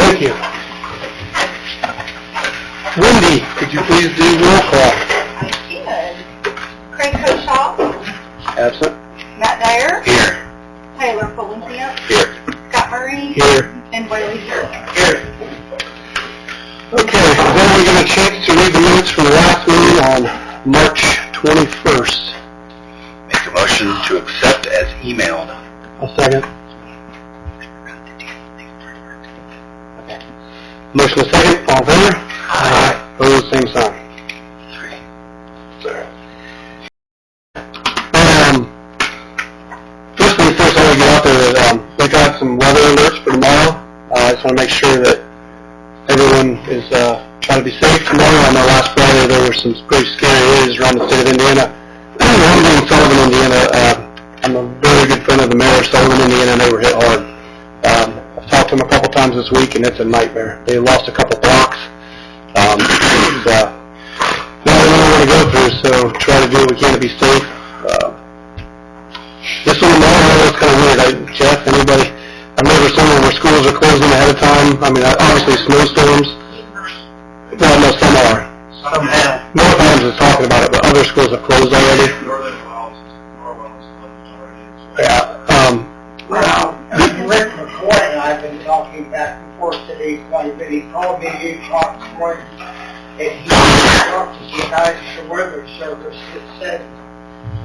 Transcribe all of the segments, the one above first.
Thank you. Wendy, could you please do roll call? I did. Craig Koshaw, Absent. Matt Dyer, Here. Taylor Valencia, Here. Scott Murray, Here. and Whaley here. Here. Okay, then we get a chance to read the minutes from the last meeting on March 21st. Make a motion to accept as emailed. I'll second. Motion is second, all in favor? Aye. Opposed, same sign. Sorry. First things first, I want to get out there that they got some weather alerts for tomorrow. I just want to make sure that everyone is trying to be safe tomorrow. I know last Friday there were some pretty scary areas around the state of Indiana. I'm in Sullivan, Indiana. I'm a very good friend of the mayor of Sullivan, Indiana, and they were hit hard. I've talked to them a couple times this week, and it's a nightmare. They lost a couple blocks. It's not what we want to go through, so try to do what we can to be safe. This one tomorrow is kind of weird. Jeff, anybody? I've never seen one where schools are closing ahead of time. I mean, obviously snowstorms. Well, no, some are. Some have. North Adams is talking about it, but other schools have closed already. Northern Wells is closed already. Yeah. Well, Rick McCoy and I have been talking back and forth today quite a bit. He called me at 8 o'clock this morning, and he talked to the guys at the weather service that said,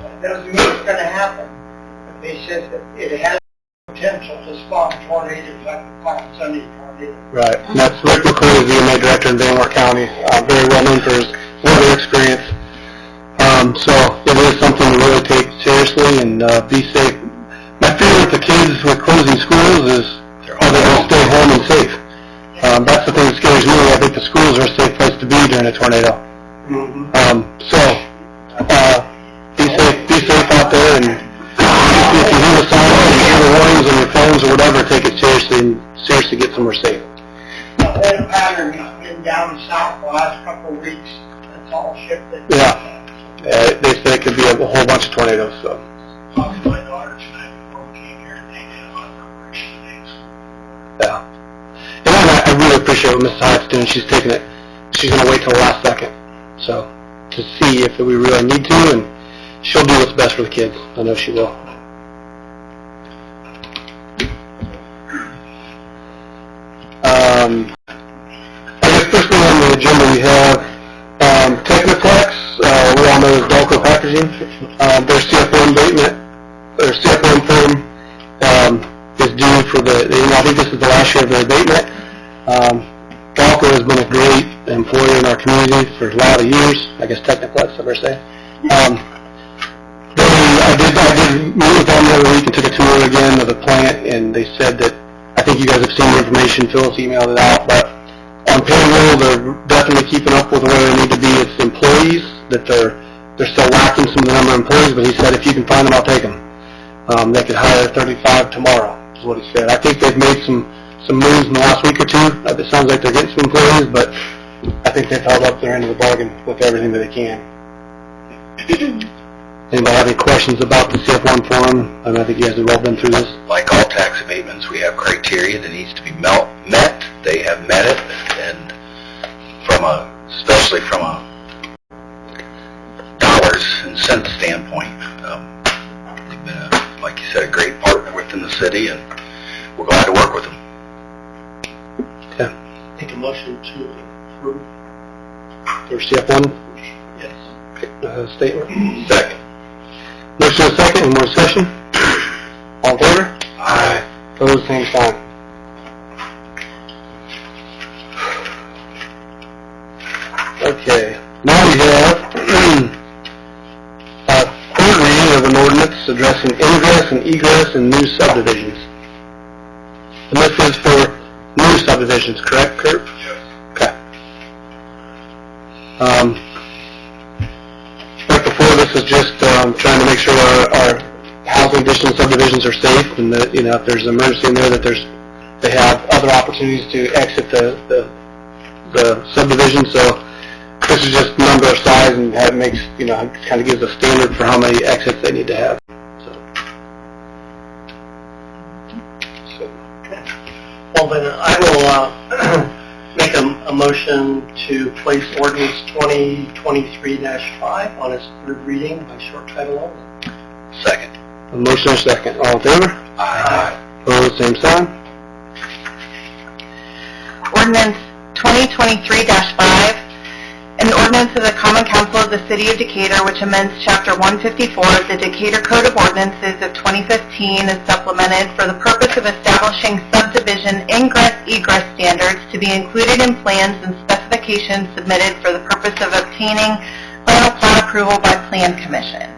that doesn't mean it's going to happen. But they said that it has potential to spawn tornadoes like the Pine Sunday tornado. Right. And that's Rick McCoy, the EMA director in Van Wert County, very well known for his weather experience. So it is something to really take seriously and be safe. My fear with the kids with closing schools is, are they going to stay home and safe? That's the thing that scares me. I think the schools are a safe place to be during a tornado. Be safe out there, and if you hear the sound, you hear the warnings on your phones or whatever, take it seriously and seriously get somewhere safe. The whole pattern has been down south the last couple of weeks. That's all shifted. Yeah. They say it could be a whole bunch of tornadoes, so. Talked to my daughter tonight before we came here, and they did a lot of preparation today. Yeah. And I really appreciate what Mrs. Hyatt's doing. She's taking it, she's going to wait till the last second. So, to see if we really need to, and she'll do what's best for the kids. I know she will. I guess first thing on the agenda we have Techniplex, we all know as Dalco Packaging. Their CF1 abatement, their CF1 form is due for I think this is the last year of their abatement. Dalco has been a great employer in our community for a lot of years. I guess Techniplex, I better say. I did meet with them the other week and took a tour again of the plant, and they said that, I think you guys have seen the information, Phyllis emailed it out, but on payroll, they're definitely keeping up with where they need to be. It's employees, that they're still lacking some of the number of employees, but he said if you can find them, I'll take them. They could hire 35 tomorrow, is what he said. I think they've made some moves in the last week or two. It sounds like they're getting some employees, but I think they've held up their end of the bargain with everything that they can. Anybody have any questions about the CF1 form? I think you guys have all been through this. Like all tax abatements, we have criteria that needs to be met. They have met it, and especially from a dollars and cents standpoint, they've been, like you said, a great partner within the city, and we're glad to work with them. Okay. Make a motion to approve. For CF1 Yes. statement? Second. Motion and second, any more discussion? All in favor? Aye. Opposed, same sign. Okay, now we have third reading of an ordinance addressing ingress and egress in new subdivisions. And this is for new subdivisions, correct, Kurt? Yes. Okay. Right before this is just trying to make sure our housing additional subdivisions are safe, and that, if there's an emergency in there, that they have other opportunities to exit the subdivision. So this is just number of size, and that makes kind of gives a standard for how many exits they need to have. So. Sullivan. I will make a motion to place ordinance 2023-5 on its third reading by short title only. Second. A motion and a second. All in favor? Aye. Opposed, same sign. Ordinance 2023-5, an ordinance of the Common Council of the City of Decatur which amends Chapter 154 of the Decatur Code of Ordinances of 2015 is supplemented for the purpose of establishing subdivision ingress-egress standards to be included in plans and specifications submitted for the purpose of obtaining final plat approval by Plan Commission.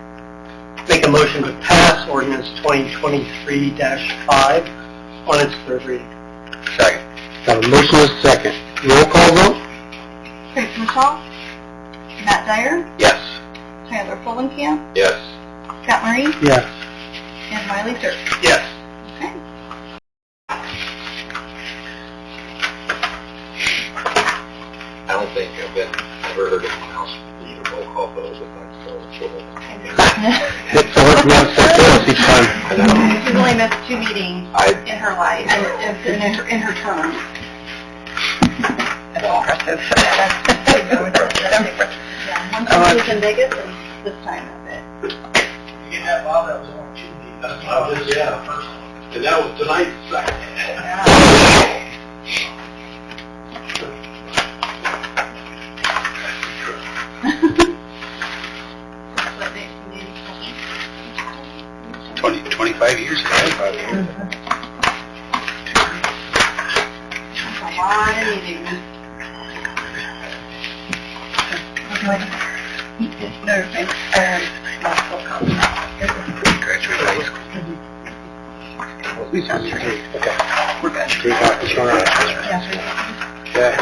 Make a motion to pass ordinance 2023-5 on its third reading. Second. Got a motion and a second. Roll call vote? Craig Koshaw, Matt Dyer, Yes. Tyler Fulenkamp, Yes. Scott Murray, Yes. and Wiley Sirk. Yes. Okay. I don't think I've ever heard anyone else lead a roll call vote with that, so It's so hard for me to say yes each time. She's only missed 2 meetings in her life, in her term. That's impressive. Yeah, one time she was in Vegas, and this time that's it. You get that, Bob, that was only 2 meetings. That's what I was, yeah, the first one. And that was tonight's second. What day? 25 years ago. That's a lot of meetings. No, thanks. Graduated high school. Okay. We're good. We got this one right. Okay.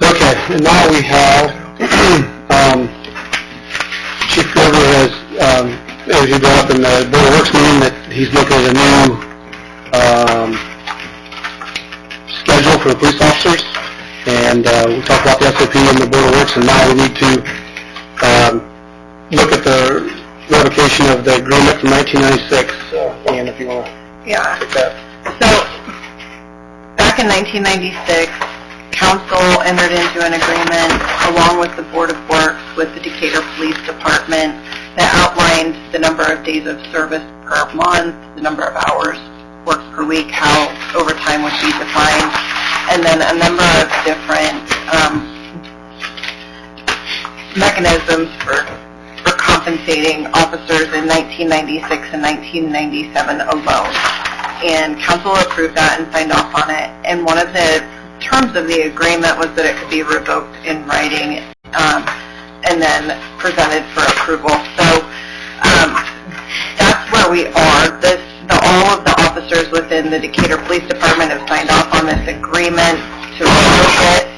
Okay, and now we have, Chief Grover has, as you brought up in the Board of Works meeting, that he's looking at a new, schedule for the police officers, and, we talked about the SOP and the Board of Works, and now we need to, look at the revocation of the agreement from 1996, and if you want to Yeah. take that. So, back in 1996, Council entered into an agreement along with the Board of Works with the Decatur Police Department that outlined the number of days of service per month, the number of hours worked per week, how overtime would be defined, and then a number of different mechanisms for compensating officers in 1996 and 1997 alone. And Council approved that and signed off on it. And one of the terms of the agreement was that it could be revoked in writing and then presented for approval. So that's where we are. All of the officers within the Decatur Police Department have signed off on this agreement to revoke it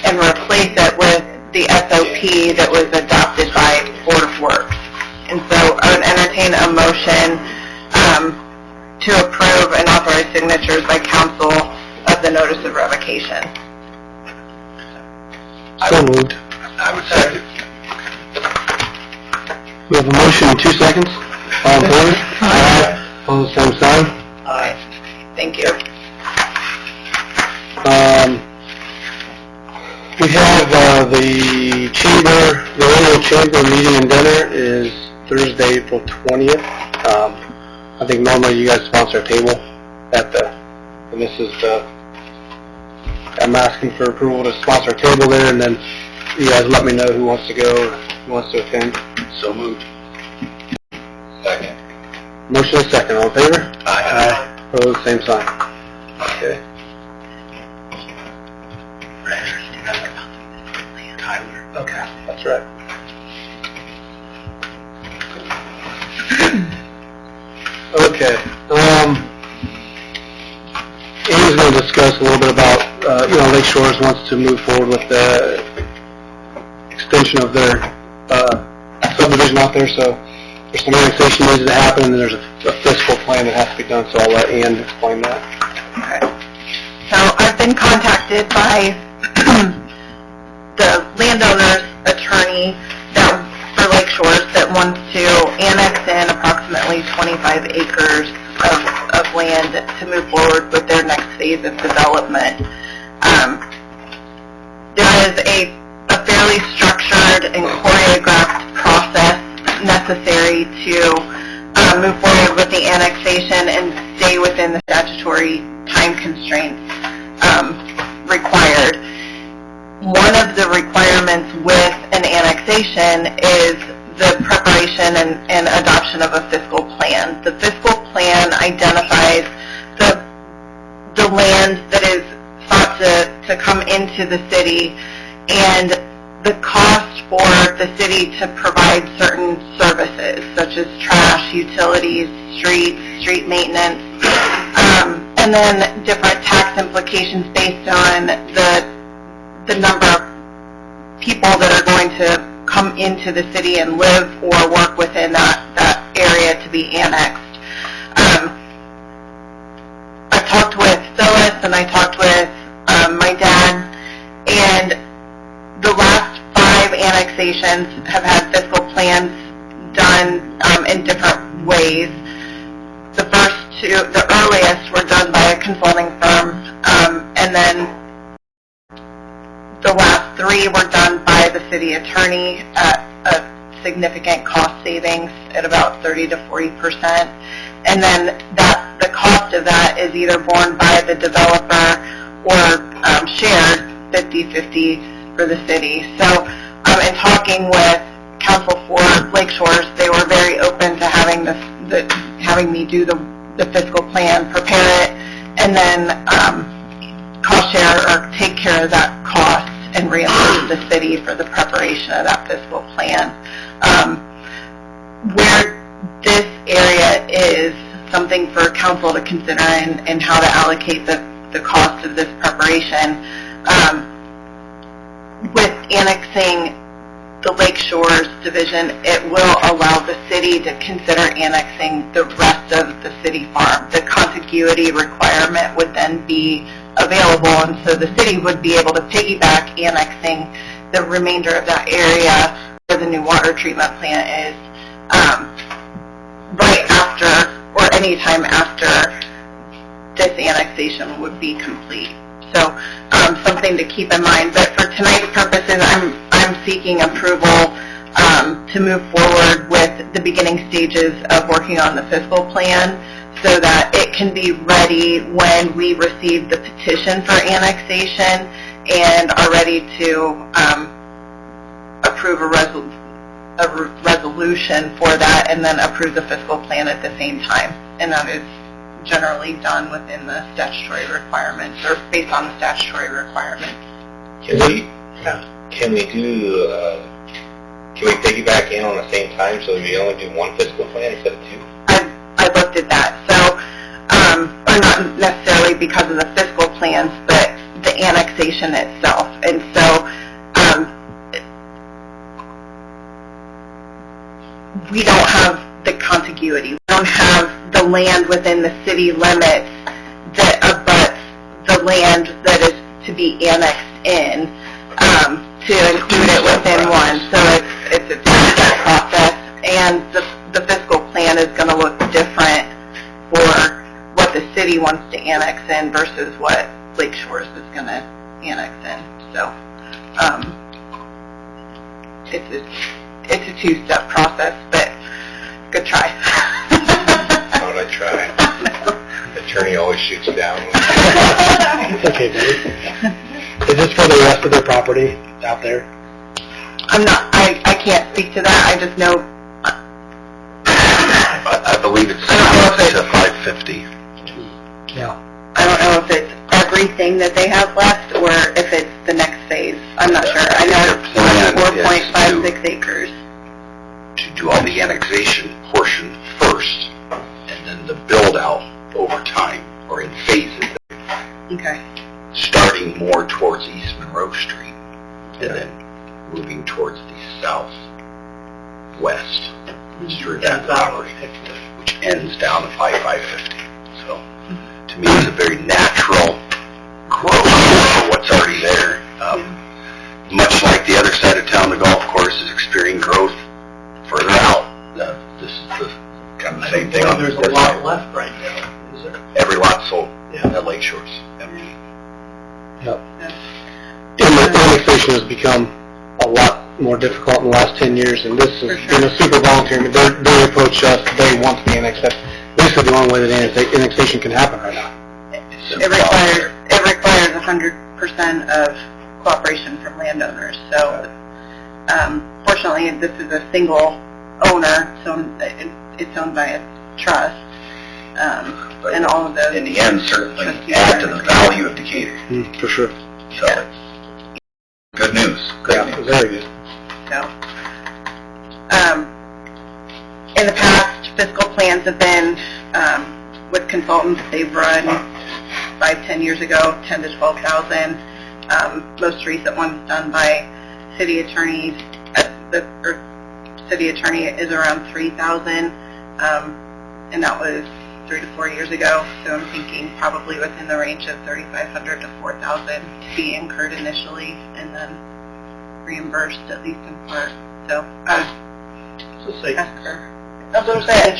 and replace it with the SOP that was adopted by Board of Works. And so I would entertain a motion to approve and authorize signatures by council of the notice of revocation. So moved. I would second. We have a motion in 2 seconds. All in favor? Aye. All the same sign. Aye. Thank you. We have the annual chamber meeting and dinner is Thursday, April 20th. I think normally you guys sponsor a table and this is I'm asking for approval to sponsor a table there, and then you guys let me know who wants to go or who wants to attend. So moved. Second. Motion is second. All in favor? Aye. Opposed, same sign. Okay. Tyler. Okay. That's right. Okay. Amy's going to discuss a little bit about, Lake Shores wants to move forward with the extension of their subdivision out there, so there's some annexation needs to happen, and there's a fiscal plan that has to be done, so I'll let Ann explain that. Okay. So I've been contacted by the landowner's attorney for Lake Shores that wants to annex in approximately 25 acres of land to move forward with their next phase of development. There is a fairly structured and choreographed process necessary to move forward with the annexation and stay within the statutory time constraints required. One of the requirements with an annexation is the preparation and adoption of a fiscal plan. The fiscal plan identifies the land that is thought to come into the city and the cost for the city to provide certain services, such as trash, utilities, street maintenance, and then different tax implications based on the number of people that are going to come into the city and live or work within that area to be annexed. I talked with Phyllis and I talked with my dad, and the last 5 annexations have had fiscal plans done in different ways. The first 2, the earliest, were done by a consulting firm, and then the last 3 were done by the city attorney at a significant cost savings at about 30 to 40%. And then the cost of that is either borne by the developer or shared 50-50 for the city. So in talking with Council for Lake Shores, they were very open to having having me do the fiscal plan, prepare it, and then cost share or take care of that cost and reimburse the city for the preparation of that fiscal plan. Where this area is something for council to consider and how to allocate the cost of this preparation. With annexing the Lake Shores division, it will allow the city to consider annexing the rest of the city farm. The contiguity requirement would then be available, and so the city would be able to piggyback annexing the remainder of that area where the new water treatment plant is right after or any time after this annexation would be complete. So something to keep in mind. But for tonight's purposes, I'm seeking approval to move forward with the beginning stages of working on the fiscal plan so that it can be ready when we receive the petition for annexation and are ready to approve a resolution for that and then approve the fiscal plan at the same time. And that is generally done within the statutory requirements or based on the statutory requirements. Can we piggyback in on the same time so we only do one fiscal plan instead of 2? I looked at that. So, or not necessarily because of the fiscal plans, but the annexation itself. And so, we don't have the contiguity. We don't have the land within the city limits that abuts the land that is to be annexed in to include it within one. So it's a two-step process, and the fiscal plan is going to look different for what the city wants to annex in versus what Lake Shores is going to annex in. So it's a two-step process, but good try. How would I try? The attorney always shoots down. It's okay, buddy. Is this for the rest of their property out there? I can't speak to that. I just know. I believe it's I don't know if to 550. Yeah. I don't know if it's everything that they have left or if it's the next phase. I'm not sure. I know it's 4.56 acres. To do all the annexation portion first, and then the build-out over time, or in phases, Okay. starting more towards East Monroe Street, and then moving towards the southwest through that property, which ends down to 550. So, to me, it's a very natural growth for what's already there. Much like the other side of town, the golf course is experiencing growth further out. This is the kind of same thing on There's this a lot side. left right now, is there? at Lake Shores. Yep. And the annexation has become a lot more difficult in the last 10 years, and this has been a super voluntary. They approach us, they want to be annexed. That's basically the only way that annexation can happen right now. It requires 100% of cooperation from landowners, so, fortunately, this is a single owner, so it's owned by a trust, and all of those. In the end, certainly add to the value of Decatur. For sure. So it's good news. Good news. Very good. So, in the past, fiscal plans have been, with consultants, they've run 5-10 years ago, 10 to 12,000. Most recent one's done by city attorneys. The city attorney is around 3,000, and that was 3 to 4 years ago. So I'm thinking probably within the range of 3,500 to 4,000 to be incurred initially, and then reimbursed at least in part. So I would ask her a little bit.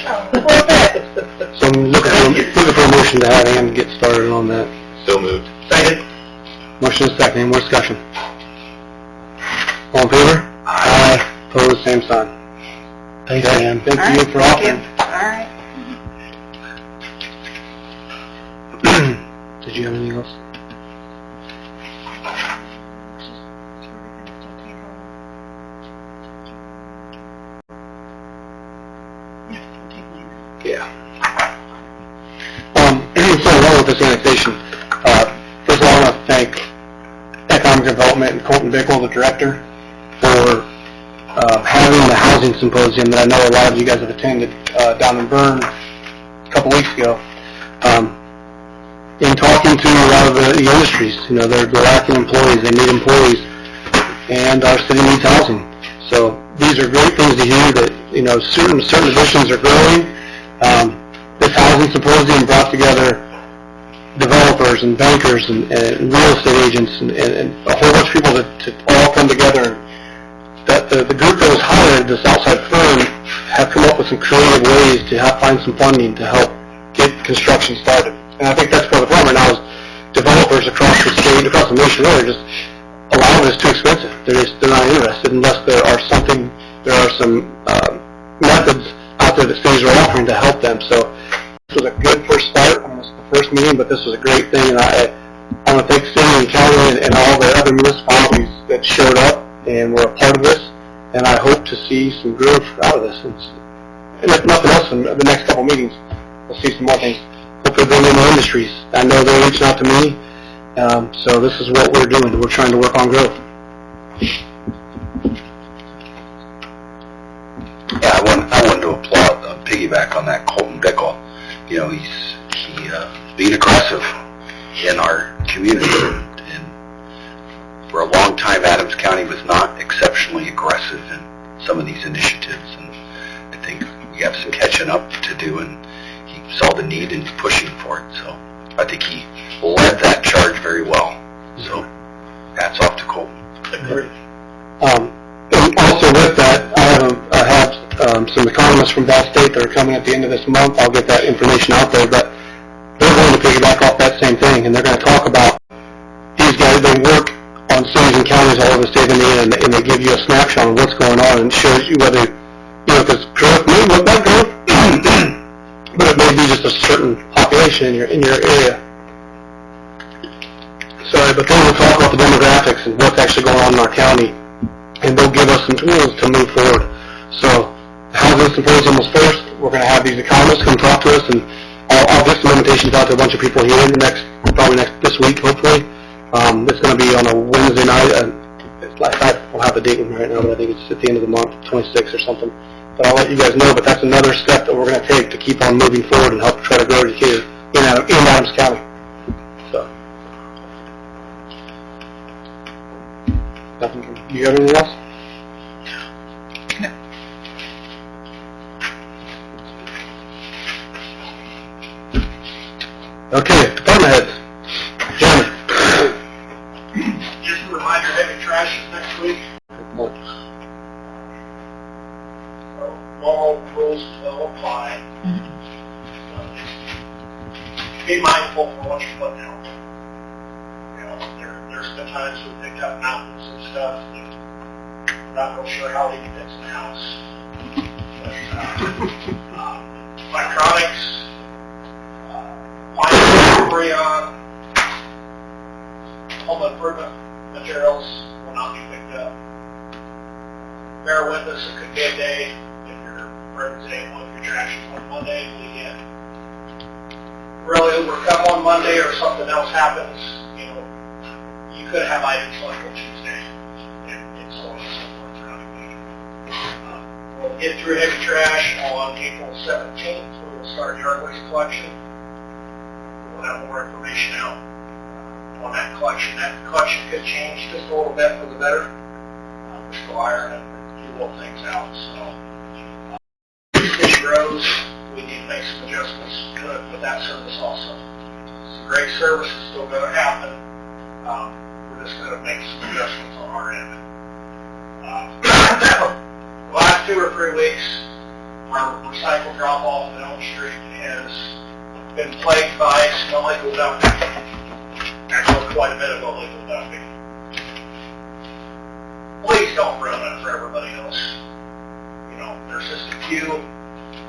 So I'm looking for a motion to have Ann get started on that. So moved. Second. Motion is second. Any more discussion? All in favor? Aye. Opposed, same sign. Thanks, Ann. Thank you for offering. All right. Did you have anything else? Yeah. So along with this annexation, first of all, I want to thank Economic Development and Colton Bickel, the director, for having the housing symposium that I know a lot of you guys have attended down in Bern a couple weeks ago. In talking to a lot of the industries, you know, they're lacking employees, they need employees, and our city needs housing. So these are great things to hear that, you know, certain divisions are growing. This housing symposium brought together developers and bankers and real estate agents and a whole bunch of people to all come together. That the group that was hired, this outside firm, have come up with some creative ways to help find some funding to help get construction started. And I think that's part of the problem right now is developers across the state, across the nation, really, just a lot of it is too expensive. They're not interested unless there are some methods out there that cities are offering to help them. So this was a good first start. I mean, this is the first meeting, but this was a great thing, and I want to thank city and county and all the other municipalities that showed up and were a part of this, and I hope to see some growth out of this. And if nothing else, in the next couple meetings, we'll see some more things. Hopefully bring in more industries. I know they're reaching out to me, so this is what we're doing. We're trying to work on growth. Yeah, I wanted to applaud, piggyback on that Colton Bickel. You know, he's being aggressive in our community, and for a long time, Adams County was not exceptionally aggressive in some of these initiatives, and I think we have some catching up to do, and he saw the need and he's pushing for it, so I think he led that charge very well. So, hats off to Colton. Agreed. And also with that, I have some economists from Val State that are coming at the end of this month. I'll get that information out there, but they're going to piggyback off that same thing, and they're going to talk about these guys. They work on cities and counties all over the state of Indiana, and they give you a snapshot of what's going on and shows you whether, you know, because growth may look like growth, but it may be just a certain population in your area. Sorry, but then we'll talk about the demographics and what's actually going on in our county, and they'll give us some tools to move forward. So, the housing symposium was first. We're going to have these economists come talk to us, and I'll get some invitations out to a bunch of people here in the this week, hopefully. It's going to be on a Wednesday night. I don't have the date with me right now, but I think it's at the end of the month, 26th or something. But I'll let you guys know. But that's another step that we're going to take to keep on moving forward and help try to grow Decatur in Adams County. So, nothing. You got anything else? Okay, department heads. Jeremy. Just a reminder, heavy trash is next week. Normal rules will apply. Be mindful for what foot now. You know, there's been times we picked up mountains and stuff, and I'm not real sure how he can fix the house. But, electronics, appliances, Freon, home improvement materials will not be picked up. Bear with us, it could be a day if your, for example, if your trash is on Monday, weekend. Really overcome on Monday or something else happens, you know, you could have items like on Tuesday, and so on and so forth throughout the week. We'll get through heavy trash on April 17th. We will start yard waste collection. We'll have more information out on that collection. That collection could change just a little bit for the better. We're still ironing a few little things out. So, fish grows. We need to make some adjustments with that service also. It's a great service. It's still going to happen. We're just going to make some adjustments on our end. The last 2 or 3 weeks, our recycle drop-off at Elm Street has been plagued by some illegal dumping. Actually, quite a bit of illegal dumping. Please don't ruin it for everybody else. You know, there's just a few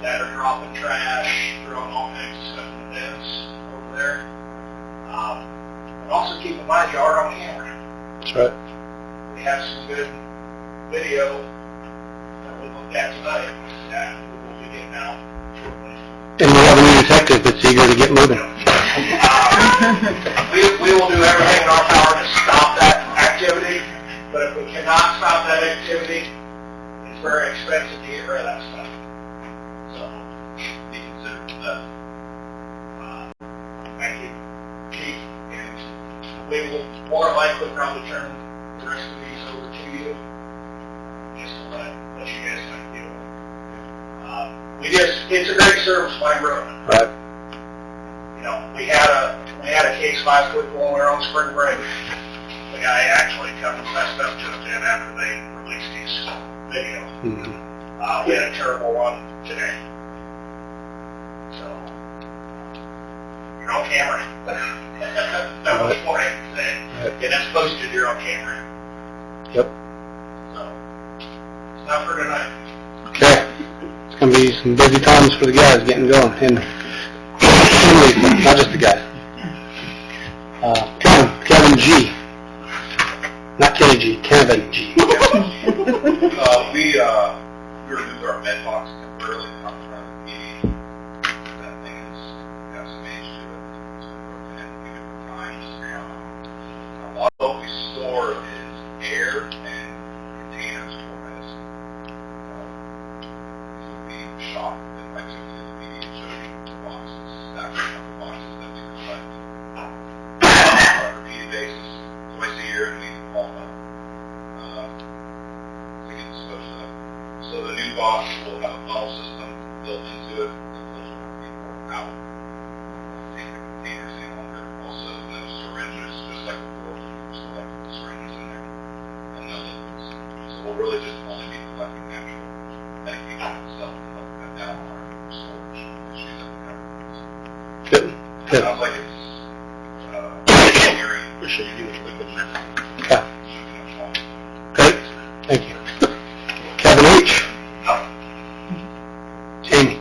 that are dropping trash, throwing all kinds of stuff in the bins over there. But also keep in mind, you are on camera. That's right. We have some good video that we looked at tonight that we will be getting out shortly. And we have a new detective that's eager to get moving. We will do everything in our power to stop that activity, but if we cannot stop that activity, it's very expensive to get rid of that stuff. So, be considered for that. Thank you, Chief, and we will more likely probably turn the rest of these over to you, just to let you guys kind of deal with it. It's a great service by road. Right. You know, we had a case last week when we were on spring break. The guy actually come and messed up to it then after they released his video. Mm-hmm. We had a terrible one today. So, you're on camera. That was what I said. And that's posted, you're on camera. Yep. So, it's not for tonight. Okay. It's going to be some busy times for the guys getting going. And not just the guys. Kevin G. Not Kenny G, Kevin G. We removed our med box temporarily from the meeting. That thing has got some age to it. It's been broken in a few different times. A lot of what we store is air and containers for medicine. These would be shocked if I took to the meeting and showed you the boxes, stacks of boxes that we collect on a repeated basis, twice a year, and we haul them to get disposed of. So the new box will have a funnel system built into it that those will be poured out. Take the containers in on there. Also, no syringes, just like before, we selected the syringes in there. And no liquids. So we'll really just only be collecting natural medication itself to help cut down on our storage issues that we have. Good. It sounds like it's hearing. Appreciate you doing it. Okay. Great. Thank you. Kevin H. Jamie.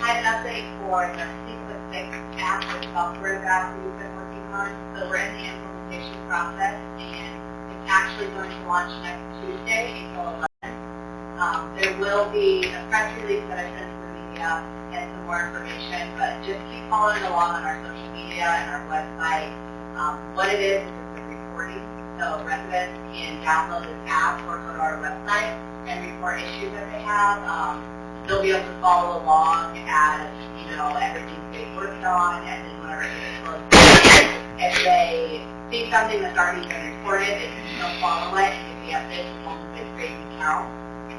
I have an update for the Sequence 6 app or software that we've been working on. So we're in the implementation process, and it's actually going to launch next Tuesday, April 11th. There will be a press release that I sent to the media and some more information, but just keep following along on our social media and our website. What it is a recording, so residents can download this app or go to our website and report issues that they have. They'll be able to follow along as, you know, everything's being worked on, and then whenever it gets close, if they see something that's already been reported, they can still follow it and get the updates on the create an account.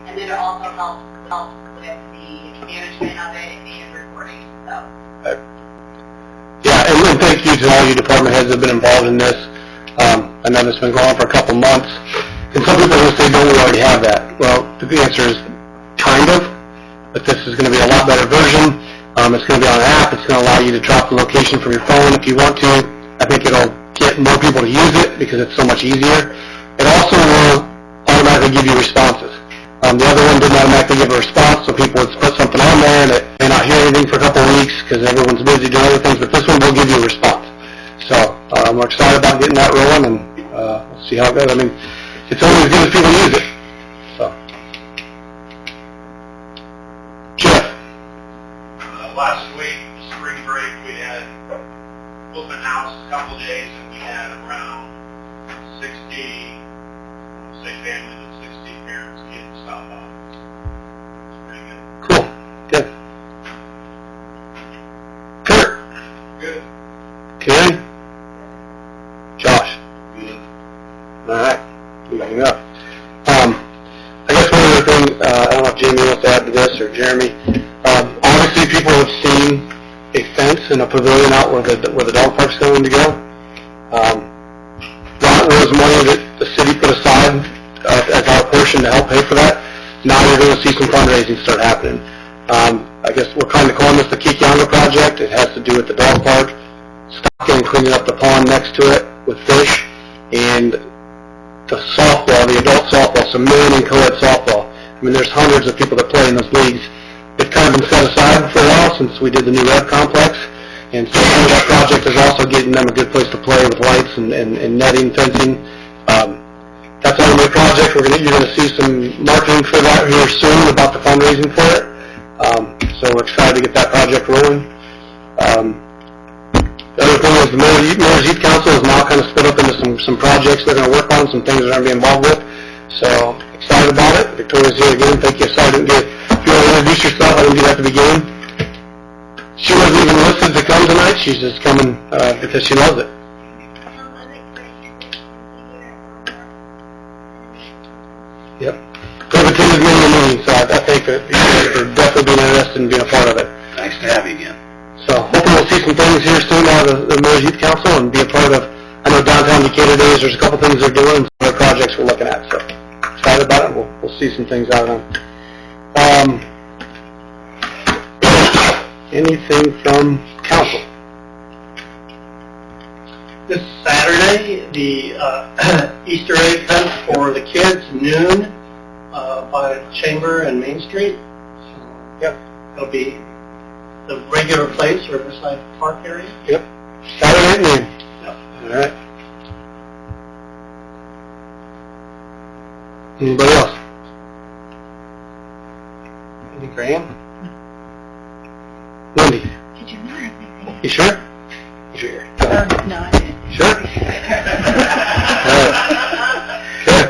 And then it also helps with the management of it and reporting. So. Yeah, and thank you to all you department heads that have been involved in this. I know this has been going on for a couple months. And some people will say, don't we already have that? Well, the answer is kind of, but this is going to be a lot better version. It's going to be on an app. It's going to allow you to drop the location from your phone if you want to. I think it'll get more people to use it because it's so much easier. It also will automatically give you responses. The other one didn't automatically give a response, so people would put something on there and it may not hear anything for a couple of weeks because everyone's busy doing other things, but this one will give you a response. So we're excited about getting that rolling, and we'll see how it goes. I mean, it's only as good as people use it. So, Jeff. Last week, spring break, we had open house a couple of days, and we had around 60, say families of 60 parents get to stop by. It's pretty good. Cool. Good. Kurt. Good. Karen. Josh. Good. All right. Moving up. I guess one other thing, I don't know if Jamie wants to add to this or Jeremy. Obviously, people have seen a fence and a pavilion out where the dog park's going to go. That was money that the city put aside as our portion to help pay for that. Now you're going to see some fundraising start happening. I guess we're kind of calling this the Kikianga project. It has to do with the dog park, stocking and cleaning up the pond next to it with fish, and the softball, the adult softball, some men and co-ed softball. I mean, there's hundreds of people that play in those leagues. It's kind of been set aside for a while since we did the new Rev complex, and so that project is also getting them a good place to play with lights and netting, fencing. That's all my project. You're going to see some marketing for that here soon about the fundraising for it. So we're excited to get that project rolling. The other thing is the Mayor's Youth Council is now kind of split up into some projects they're going to work on, some things they're going to be involved with. So excited about it. Victoria's here again. Thank you. Sorry I didn't get. If you want to introduce yourself, I didn't do that at the beginning. She wasn't even listed to come tonight. She's just coming because she loves it. Yep. So I've attended many meetings, so I think that you're definitely being interested in being a part of it. Nice to have you again. So hopefully we'll see some things here soon out of the Mayor's Youth Council and be a part of, I know Downtown Decatur Days, there's a couple things they're doing, some other projects we're looking at, so excited about it. We'll see some things out of them. Anything from council? This Saturday, the Easter egg hunt for the kids, noon, by Chamber and Main Street. So, yep, it'll be the regular place, Riverside Park area. Yep. Saturday at noon. Yep. All right. Anybody else? Andy Graham? Wendy? Did you not have anything? You sure? You sure? No, I didn't. Sure? All right. Good.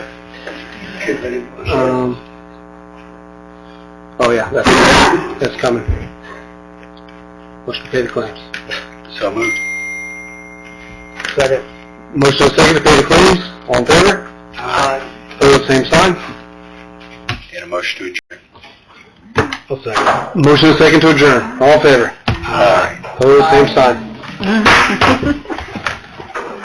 Oh yeah, that's coming. Motion to pay the claims. So moved. Second. Motion second to pay the claims. All in favor? Opposed, same sign. And a motion to adjourn. I'll second. Motion second to adjourn. All in favor? Aye. Opposed, same sign.